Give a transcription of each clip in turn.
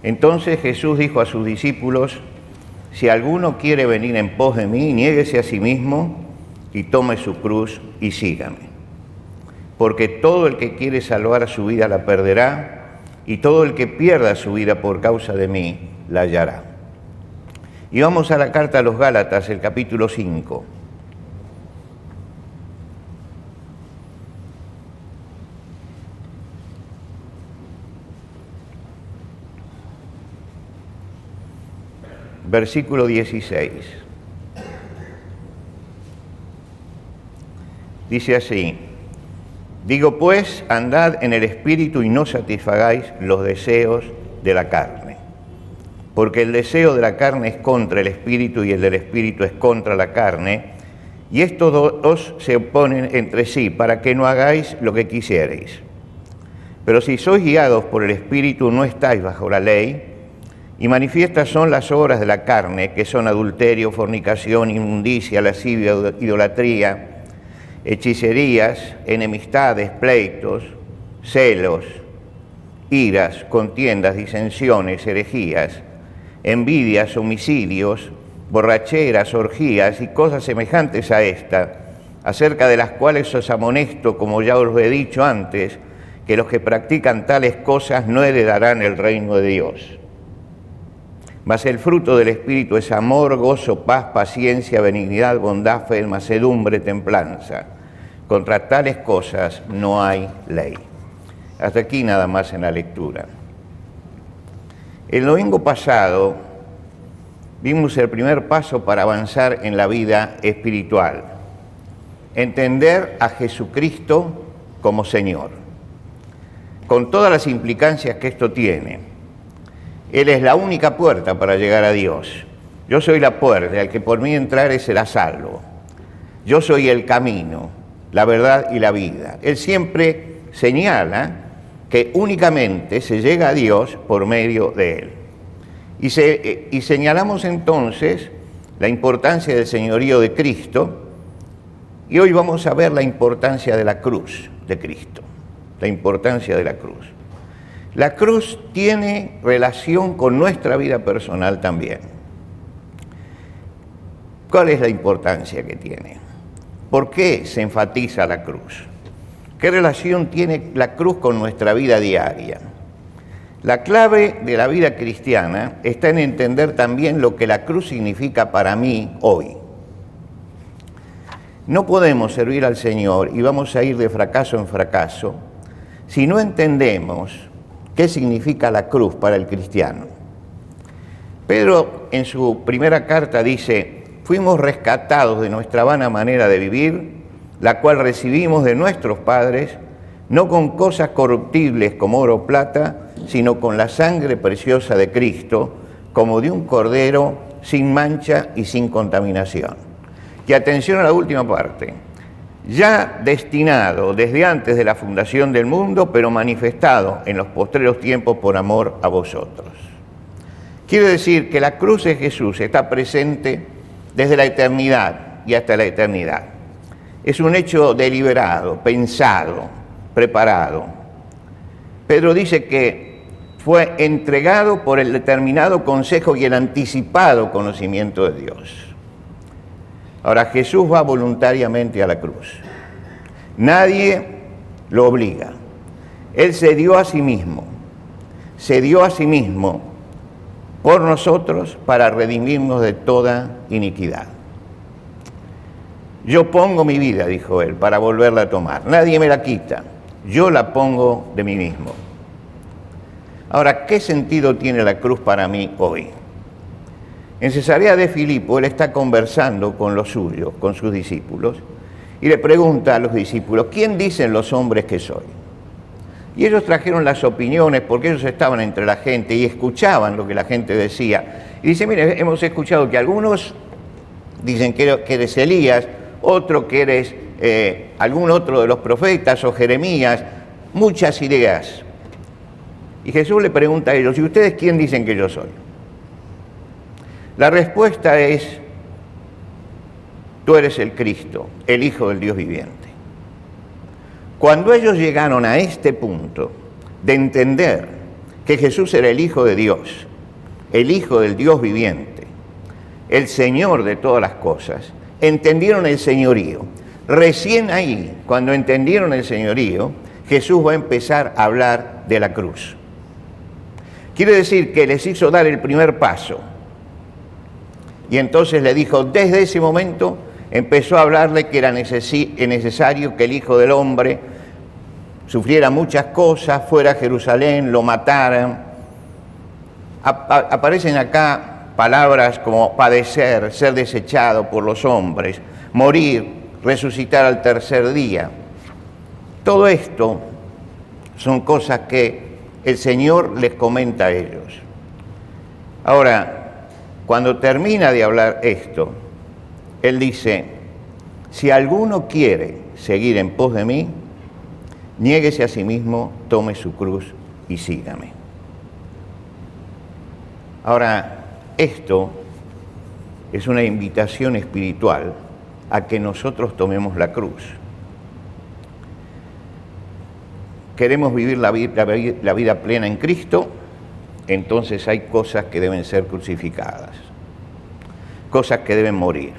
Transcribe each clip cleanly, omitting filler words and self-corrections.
Entonces Jesús dijo a sus discípulos: si alguno quiere venir en pos de mí, niéguese a sí mismo y tome su cruz y sígame. Porque todo el que quiere salvar su vida la perderá, y todo el que pierda su vida por causa de mí la hallará. Y vamos a la carta a los Gálatas, el capítulo 5. Versículo 16. Dice así: digo pues, andad en el Espíritu y no satisfagáis los deseos de la carne. Porque el deseo de la carne es contra el Espíritu y el del Espíritu es contra la carne, y estos dos se oponen entre sí para que no hagáis lo que quisierais. Pero si sois guiados por el Espíritu, no estáis bajo la ley. Y manifiestas son las obras de la carne, que son adulterio, fornicación, inmundicia, lascivia, idolatría, hechicerías, enemistades, pleitos, celos, iras, contiendas, disensiones, herejías, envidias, homicidios, borracheras, orgías y cosas semejantes a esta, acerca de las cuales os amonesto, como ya os lo he dicho antes, que los que practican tales cosas no heredarán el reino de Dios. Mas el fruto del Espíritu es amor, gozo, paz, paciencia, benignidad, bondad, fe, mansedumbre, templanza. Contra tales cosas no hay ley. Hasta aquí nada más en la lectura. El domingo pasado vimos el primer paso para avanzar en la vida espiritual. Entender a Jesucristo como Señor, con todas las implicancias que esto tiene. Él es la única puerta para llegar a Dios. Yo soy la puerta, el que por mí entrare será salvo. Yo soy el camino, la verdad y la vida. Él siempre señala que únicamente se llega a Dios por medio de Él. Y señalamos entonces la importancia del señorío de Cristo, y hoy vamos a ver la importancia de la cruz de Cristo, la importancia de la cruz. La cruz tiene relación con nuestra vida personal también. ¿Cuál es la importancia que tiene? ¿Por qué se enfatiza la cruz? ¿Qué relación tiene la cruz con nuestra vida diaria? La clave de la vida cristiana está en entender también lo que la cruz significa para mí hoy. No podemos servir al Señor y vamos a ir de fracaso en fracaso si no entendemos ¿qué significa la cruz para el cristiano? Pedro en su primera carta dice: fuimos rescatados de nuestra vana manera de vivir, la cual recibimos de nuestros padres, no con cosas corruptibles como oro o plata, sino con la sangre preciosa de Cristo, como de un cordero sin mancha y sin contaminación. Y atención a la última parte: ya destinado desde antes de la fundación del mundo, pero manifestado en los postreros tiempos por amor a vosotros. Quiere decir que la cruz de Jesús está presente desde la eternidad y hasta la eternidad. Es un hecho deliberado, pensado, preparado. Pedro dice que fue entregado por el determinado consejo y el anticipado conocimiento de Dios. Ahora, Jesús va voluntariamente a la cruz. Nadie lo obliga. Él se dio a sí mismo por nosotros para redimirnos de toda iniquidad. Yo pongo mi vida, dijo él, para volverla a tomar. Nadie me la quita. Yo la pongo de mí mismo. Ahora, ¿qué sentido tiene la cruz para mí hoy? En Cesarea de Filipo, él está conversando con los suyos, con sus discípulos, y le pregunta a los discípulos: ¿quién dicen los hombres que soy? Y ellos trajeron las opiniones, porque ellos estaban entre la gente y escuchaban lo que la gente decía. Y dice: mire, hemos escuchado que algunos dicen que eres Elías, otro que eres algún otro de los profetas o Jeremías, muchas ideas. Y Jesús le pregunta a ellos: ¿y ustedes quién dicen que yo soy? La respuesta es: tú eres el Cristo, el Hijo del Dios viviente. Cuando ellos llegaron a este punto de entender que Jesús era el Hijo de Dios, el Hijo del Dios viviente, el Señor de todas las cosas, entendieron el señorío. Recién ahí, cuando entendieron el señorío, Jesús va a empezar a hablar de la cruz. Quiere decir que les hizo dar el primer paso. Y entonces le dijo, desde ese momento empezó a hablarle que era necesario que el Hijo del Hombre sufriera muchas cosas, fuera a Jerusalén, lo mataran. Aparecen acá palabras como padecer, ser desechado por los hombres, morir, resucitar al tercer día. Todo esto son cosas que el Señor les comenta a ellos. Ahora, cuando termina de hablar esto, Él dice, si alguno quiere seguir en pos de mí, niéguese a sí mismo, tome su cruz y sígame. Ahora, esto es una invitación espiritual a que nosotros tomemos la cruz. Queremos vivir la vida plena en Cristo, entonces hay cosas que deben ser crucificadas, cosas que deben morir.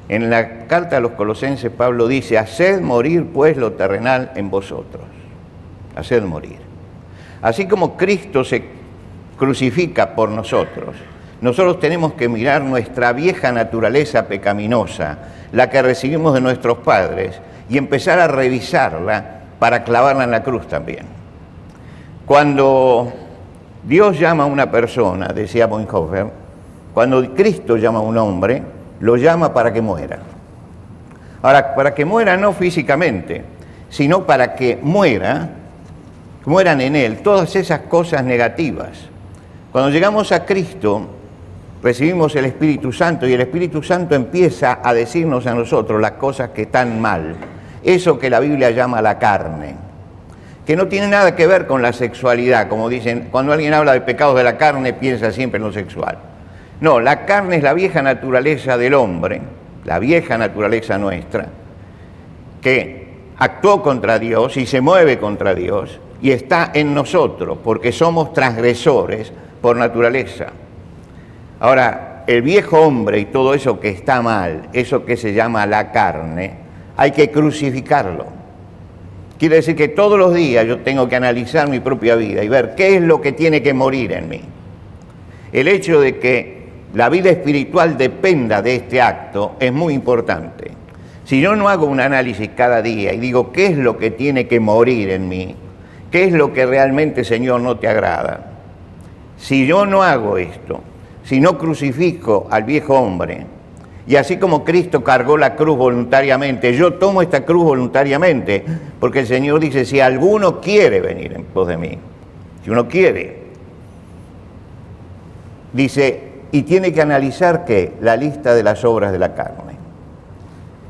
En la carta a los Colosenses, Pablo dice, haced morir pues lo terrenal en vosotros, haced morir. Así como Cristo se crucifica por nosotros, nosotros tenemos que mirar nuestra vieja naturaleza pecaminosa, la que recibimos de nuestros padres, y empezar a revisarla para clavarla en la cruz también. Cuando Dios llama a una persona, decía Bonhoeffer, cuando Cristo llama a un hombre, lo llama para que muera. Ahora, para que muera no físicamente, sino para que mueran en Él todas esas cosas negativas. Cuando llegamos a Cristo, recibimos el Espíritu Santo y el Espíritu Santo empieza a decirnos a nosotros las cosas que están mal. Eso que la Biblia llama la carne, que no tiene nada que ver con la sexualidad, como dicen, cuando alguien habla de pecados de la carne, piensa siempre en lo sexual. No, la carne es la vieja naturaleza del hombre, la vieja naturaleza nuestra, que actuó contra Dios y se mueve contra Dios y está en nosotros, porque somos transgresores por naturaleza. Ahora, el viejo hombre y todo eso que está mal, eso que se llama la carne, hay que crucificarlo. Quiere decir que todos los días yo tengo que analizar mi propia vida y ver qué es lo que tiene que morir en mí. El hecho de que la vida espiritual dependa de este acto es muy importante. Si yo no hago un análisis cada día y digo qué es lo que tiene que morir en mí, qué es lo que realmente, Señor, no te agrada. Si yo no hago esto, si no crucifico al viejo hombre, y así como Cristo cargó la cruz voluntariamente, yo tomo esta cruz voluntariamente, porque el Señor dice, si alguno quiere venir en pos de mí, si uno quiere, dice, y tiene que analizar ¿qué? La lista de las obras de la carne.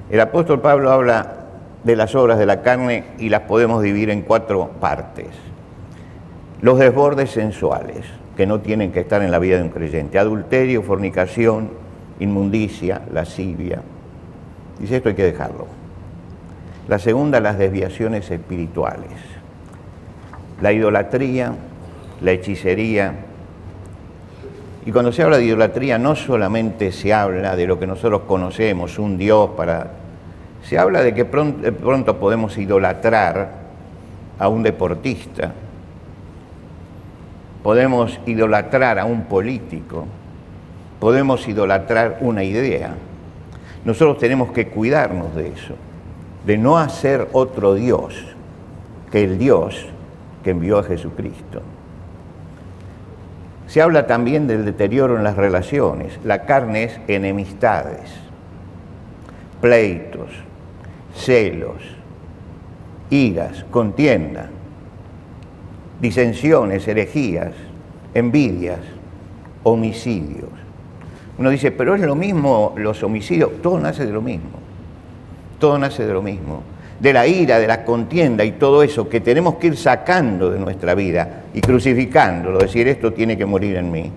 El apóstol Pablo habla de las obras de la carne y las podemos dividir en 4 partes. Los desbordes sensuales, que no tienen que estar en la vida de un creyente, adulterio, fornicación, inmundicia, lascivia. Dice, esto hay que dejarlo. La segunda, las desviaciones espirituales. La idolatría, la hechicería. Y cuando se habla de idolatría, no solamente se habla de lo que nosotros conocemos, un Dios se habla de que pronto podemos idolatrar a un deportista, podemos idolatrar a un político, podemos idolatrar una idea. Nosotros tenemos que cuidarnos de eso, de no hacer otro Dios que el Dios que envió a Jesucristo. Se habla también del deterioro en las relaciones. La carne es enemistades, pleitos, celos, iras, contienda, disensiones, herejías, envidias, homicidios. Uno dice, pero es lo mismo los homicidios. Todo nace de lo mismo. Todo nace de lo mismo. De la ira, de la contienda y todo eso que tenemos que ir sacando de nuestra vida y crucificándolo. Decir, esto tiene que morir en mí.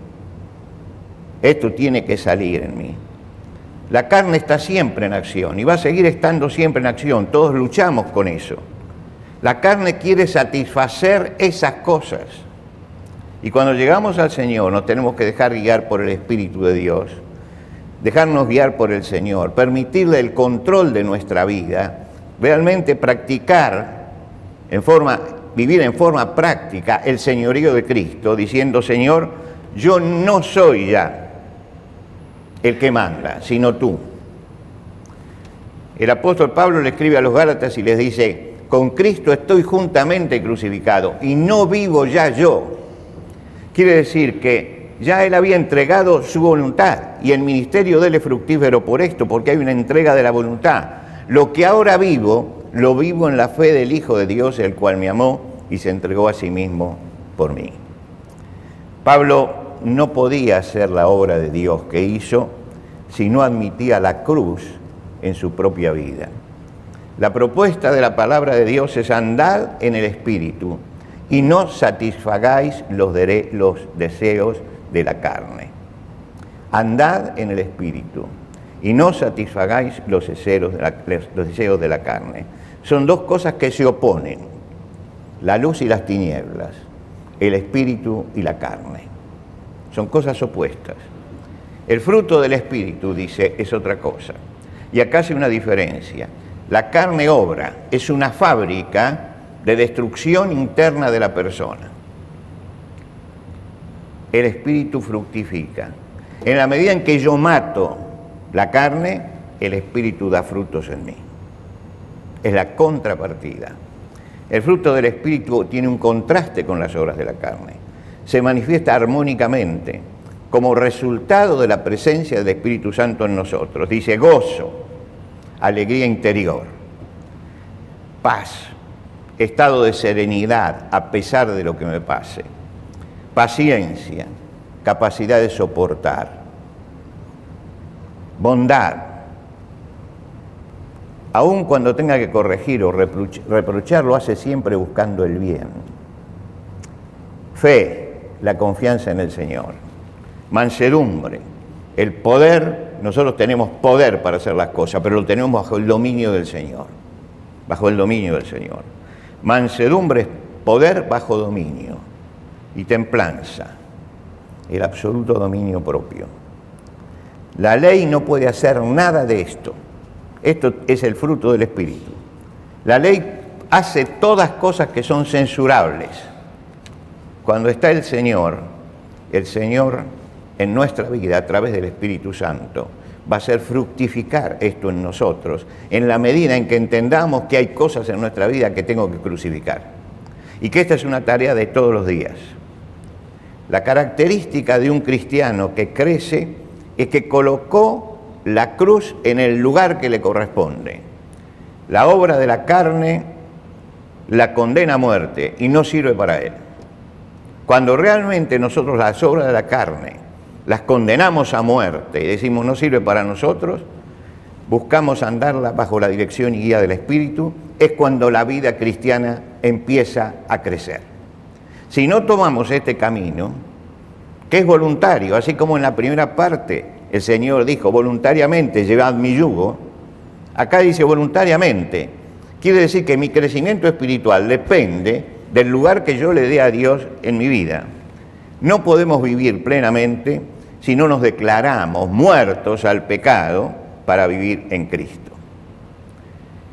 Esto tiene que salir en mí. La carne está siempre en acción y va a seguir estando siempre en acción. Todos luchamos con eso. La carne quiere satisfacer esas cosas. Y cuando llegamos al Señor nos tenemos que dejar guiar por el Espíritu de Dios, dejarnos guiar por el Señor, permitirle el control de nuestra vida, realmente practicar vivir en forma práctica el señorío de Cristo, diciendo: Señor, yo no soy ya el que manda, sino tú. El apóstol Pablo le escribe a los Gálatas y les dice: con Cristo estoy juntamente crucificado y no vivo ya yo. Quiere decir que ya él había entregado su voluntad y el ministerio de él es fructífero por esto, porque hay una entrega de la voluntad. Lo que ahora vivo, lo vivo en la fe del Hijo de Dios, el cual me amó y se entregó a sí mismo por mí. Pablo no podía hacer la obra de Dios que hizo si no admitía la cruz en su propia vida. La propuesta de la palabra de Dios es: andad en el Espíritu y no satisfagáis los deseos de la carne. Andad en el Espíritu y no satisfagáis los deseos de la carne. Son dos cosas que se oponen: la luz y las tinieblas, el Espíritu y la carne. Son cosas opuestas. El fruto del Espíritu, dice, es otra cosa. Y acá hace una diferencia. La carne obra, es una fábrica de destrucción interna de la persona. El Espíritu fructifica. En la medida en que yo mato la carne, el Espíritu da frutos en mí. Es la contrapartida. El fruto del Espíritu tiene un contraste con las obras de la carne. Se manifiesta armónicamente como resultado de la presencia del Espíritu Santo en nosotros. Dice: gozo, alegría interior, paz, estado de serenidad a pesar de lo que me pase, paciencia, capacidad de soportar, bondad, aun cuando tenga que corregir o reprochar, lo hace siempre buscando el bien. Fe, la confianza en el Señor. Mansedumbre, el poder. Nosotros tenemos poder para hacer las cosas, pero lo tenemos bajo el dominio del Señor. Bajo el dominio del Señor. Mansedumbre es poder bajo dominio. Y templanza, el absoluto dominio propio. La ley no puede hacer nada de esto. Esto es el fruto del Espíritu. La ley hace todas cosas que son censurables. Cuando está el Señor en nuestra vida a través del Espíritu Santo va a hacer fructificar esto en nosotros en la medida en que entendamos que hay cosas en nuestra vida que tengo que crucificar y que esta es una tarea de todos los días. La característica de un cristiano que crece es que colocó la cruz en el lugar que le corresponde. La obra de la carne la condena a muerte y no sirve para él. Cuando realmente nosotros las obras de la carne las condenamos a muerte y decimos no sirve para nosotros, buscamos andarla bajo la dirección y guía del Espíritu, es cuando la vida cristiana empieza a crecer. Si no tomamos este camino, que es voluntario, así como en la primera parte el Señor dijo voluntariamente llevad mi yugo, acá dice voluntariamente. Quiere decir que mi crecimiento espiritual depende del lugar que yo le dé a Dios en mi vida. No podemos vivir plenamente si no nos declaramos muertos al pecado para vivir en Cristo.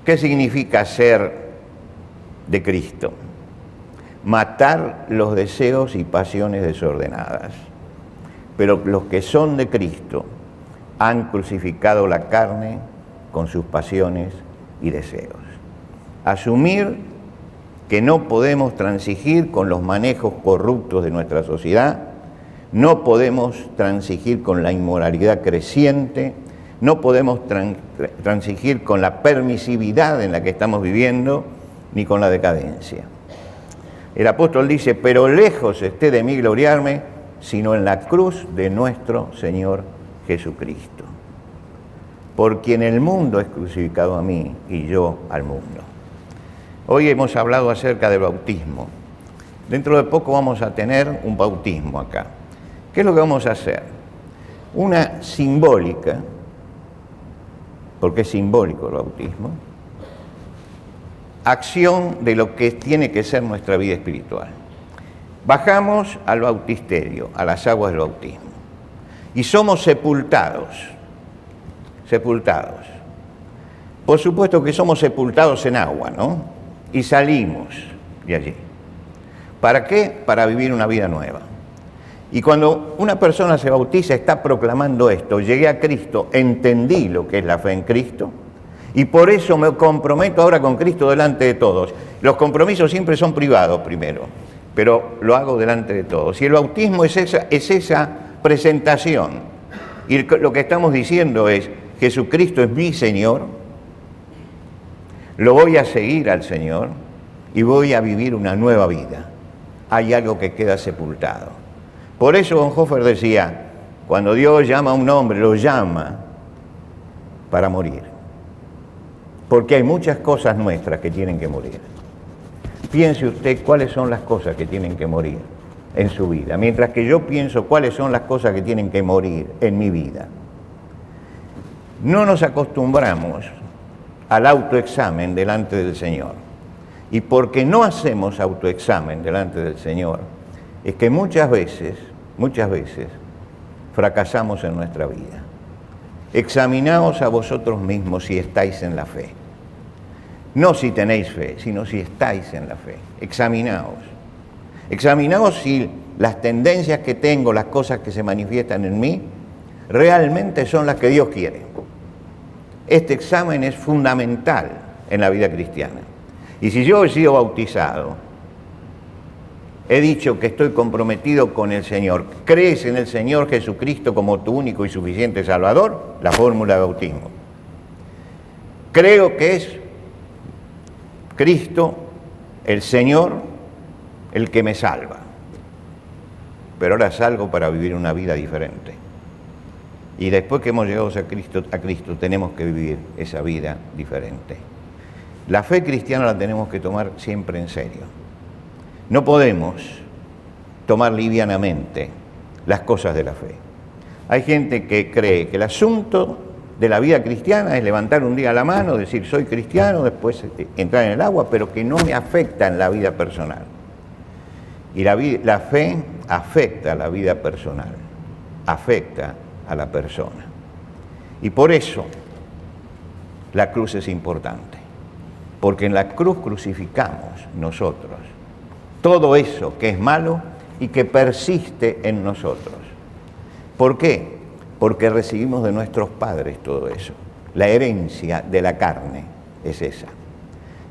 ¿Qué significa ser de Cristo? Matar los deseos y pasiones desordenadas. Pero los que son de Cristo han crucificado la carne con sus pasiones y deseos. Asumir que no podemos transigir con los manejos corruptos de nuestra sociedad, no podemos transigir con la inmoralidad creciente, no podemos transigir con la permisividad en la que estamos viviendo, ni con la decadencia. El apóstol dice, pero lejos esté de mí gloriarme, sino en la cruz de nuestro Señor Jesucristo, por quien el mundo es crucificado a mí y yo al mundo. Hoy hemos hablado acerca del bautismo. Dentro de poco vamos a tener un bautismo acá. ¿Qué es lo que vamos a hacer? una simbólica, porque es simbólico el bautismo, acción de lo que tiene que ser nuestra vida espiritual. Bajamos al bautisterio, a las aguas del bautismo, y somos sepultados. Por supuesto que somos sepultados en agua, ¿no? Y salimos de allí. ¿Para qué? Para vivir una vida nueva. Y cuando una persona se bautiza, está proclamando esto: llegué a Cristo, entendí lo que es la fe en Cristo, y por eso me comprometo ahora con Cristo delante de todos. Los compromisos siempre son privados primero, pero lo hago delante de todos. Y el bautismo es esa presentación. Y lo que estamos diciendo es: Jesucristo es mi Señor, lo voy a seguir al Señor y voy a vivir una nueva vida. Hay algo que queda sepultado. Por eso Bonhoeffer decía, cuando Dios llama a un hombre, lo llama para morir. Porque hay muchas cosas nuestras que tienen que morir. Piense usted cuáles son las cosas que tienen que morir en su vida, mientras que yo pienso cuáles son las cosas que tienen que morir en mi vida. No nos acostumbramos al autoexamen delante del Señor. Y porque no hacemos autoexamen delante del Señor, es que muchas veces, fracasamos en nuestra vida. Examinaos a vosotros mismos si estáis en la fe. No si tenéis fe, sino si estáis en la fe. Examinaos. Examinaos si las tendencias que tengo, las cosas que se manifiestan en mí, realmente son las que Dios quiere. Este examen es fundamental en la vida cristiana. Y si yo he sido bautizado, he dicho que estoy comprometido con el Señor, ¿crees en el Señor Jesucristo como tu único y suficiente Salvador? La fórmula de bautismo. Creo que es Cristo, el Señor, el que me salva. Pero ahora salgo para vivir una vida diferente. Y después que hemos llegado a Cristo tenemos que vivir esa vida diferente. La fe cristiana la tenemos que tomar siempre en serio. No podemos tomar livianamente las cosas de la fe. Hay gente que cree que el asunto de la vida cristiana es levantar un día la mano, decir soy cristiano, después entrar en el agua, pero que no me afecta en la vida personal. Y la fe afecta a la vida personal, afecta a la persona. Y por eso la cruz es importante, porque en la cruz crucificamos nosotros todo eso que es malo y que persiste en nosotros. ¿Por qué? Porque recibimos de nuestros padres todo eso. La herencia de la carne es esa.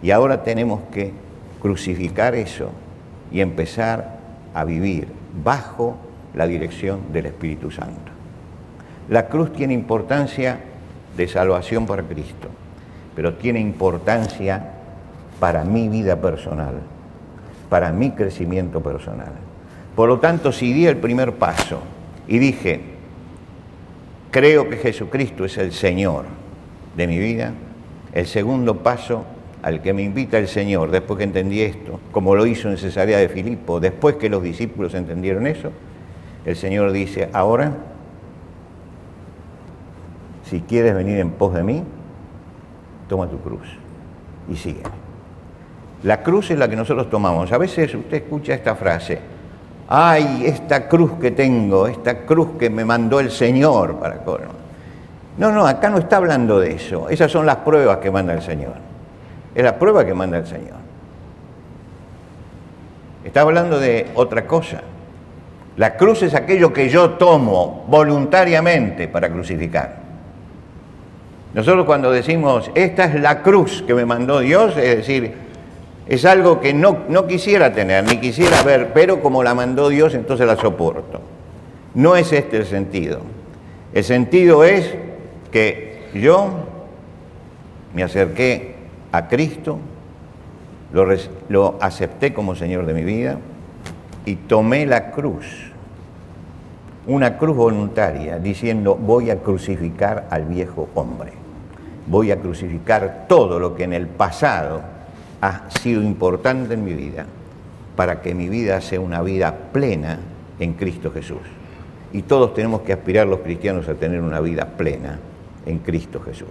Y ahora tenemos que crucificar eso y empezar a vivir bajo la dirección del Espíritu Santo. La cruz tiene importancia de salvación para Cristo, pero tiene importancia para mi vida personal, para mi crecimiento personal. Por lo tanto, si di el primer paso y dije, creo que Jesucristo es el Señor de mi vida, el segundo paso al que me invita el Señor, después que entendí esto, como lo hizo en Cesarea de Filipo, después que los discípulos entendieron eso, el Señor dice, ahora, si quieres venir en pos de mí, toma tu cruz y sígueme. La cruz es la que nosotros tomamos. A veces usted escucha esta frase, ay, esta cruz que tengo, esta cruz que me mandó el Señor para correr. No, acá no está hablando de eso. Esas son las pruebas que manda el Señor. Es la prueba que manda el Señor. Está hablando de otra cosa. La cruz es aquello que yo tomo voluntariamente para crucificar. Nosotros cuando decimos, esta es la cruz que me mandó Dios, es decir, es algo que no quisiera tener, ni quisiera ver, pero como la mandó Dios, entonces la soporto. No es este el sentido. El sentido es que yo me acerqué a Cristo, lo acepté como Señor de mi vida y tomé la cruz, una cruz voluntaria, diciendo, voy a crucificar al viejo hombre. Voy a crucificar todo lo que en el pasado ha sido importante en mi vida para que mi vida sea una vida plena en Cristo Jesús. y todos tenemos que aspirar los cristianos a tener una vida plena en Cristo Jesús.